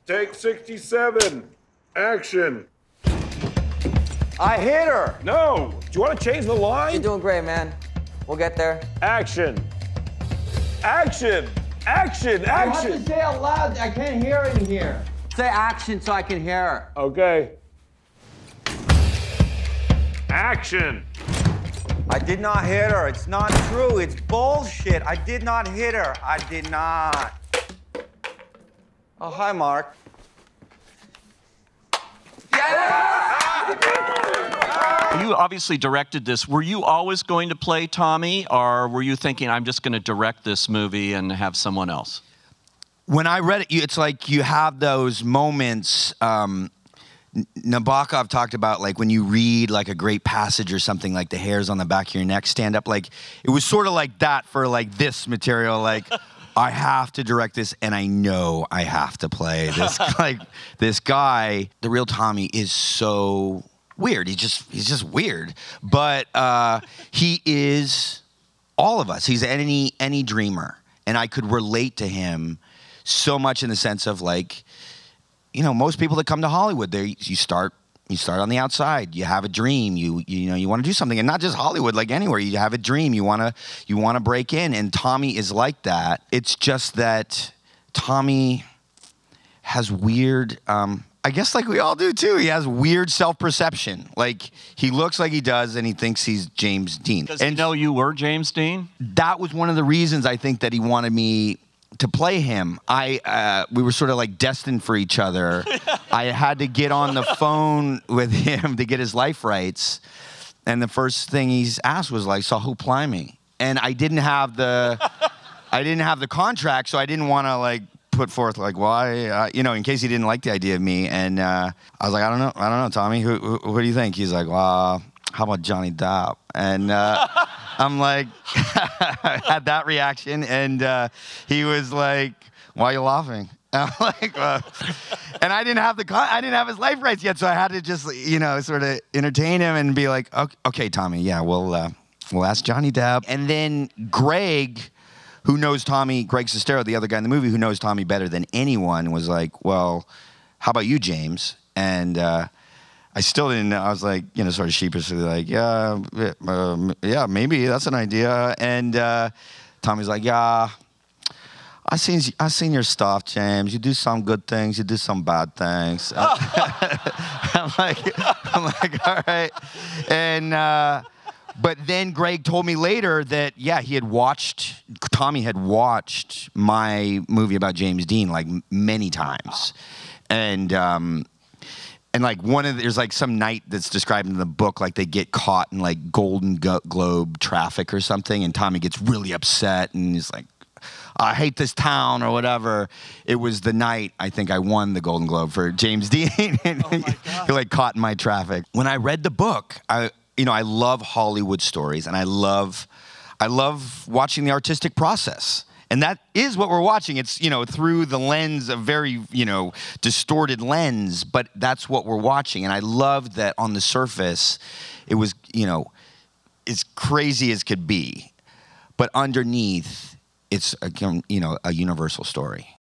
Take 67. Action. I hit her. No. Do you want to change the line? You're doing great, man. We'll get there. Action. Action. Action. Action. You have to say it loud. I can't hear it in here. Say action so I can hear her. Okay. Action. I did not hit her. It's not true. It's bullshit. I did not hit her. I did not. Oh, hi, Mark. You obviously directed this. Were you always going to play Tommy, or were you thinking, I'm just going to direct this movie and have someone else? When I read it, it's like you have those moments. Nabokov talked about, like, when you read like a great passage or something, like the hairs on the back of your neck stand up. Like, it was sort of like that for like this material. Like, I have to direct this, and I know I have to play this. Like, this guy, the real Tommy, is so weird. He's just weird. But he is all of us. He's any dreamer, and I could relate to him so much in the sense of, like, you know, most people that come to Hollywood, you start on the outside. You have a dream. You know, you want to do something, and not just Hollywood, like anywhere. You have a dream. You want to break in, and Tommy is like that. It's just that Tommy has weird, I guess, like we all do too. He has weird self-perception. Like, he looks like he does, and he thinks he's James Dean. Does he know you were James Dean? That was one of the reasons I think that he wanted me to play him. We were sort of like destined for each other. I had to get on the phone with him to get his life rights, and the first thing he's asked was like, "So who play me?" And I didn't have the contract, so I didn't want to like put forth like why, you know, in case he didn't like the idea of me. And I was like, I don't know, Tommy. Who do you think? He's like, well, how about Johnny Depp? And I'm like, I had that reaction, and he was like, "Why are you laughing?" And I'm like, and I didn't have his life rights yet, so I had to just, you know, sort of entertain him and be like, "Okay, Tommy, yeah, we'll ask Johnny Depp." And then Greg, who knows Tommy, Greg Sestero, the other guy in the movie, who knows Tommy better than anyone, was like, "Well, how about you, James?" And I still didn't know. I was like, you know, sort of sheepishly like, yeah, maybe that's an idea. And Tommy's like, yeah, I seen your stuff, James. You do some good things, you do some bad things. I'm like, all right. And but then Greg told me later that, yeah, Tommy had watched my movie about James Dean like many times, and like there's like some night that's described in the book, like they get caught in like Golden Globe traffic or something, and Tommy gets really upset and he's like, "I hate this town," or whatever. It was the night I think I won the Golden Globe for James Dean. And he like caught in my traffic. When I read the book, I love Hollywood stories, and I love watching the artistic process. And that is what we're watching. It's, you know, through the lens, a very, you know, distorted lens, but that's what we're watching. And I loved that on the surface, it was, you know, as crazy as could be. But underneath, it's, a universal story.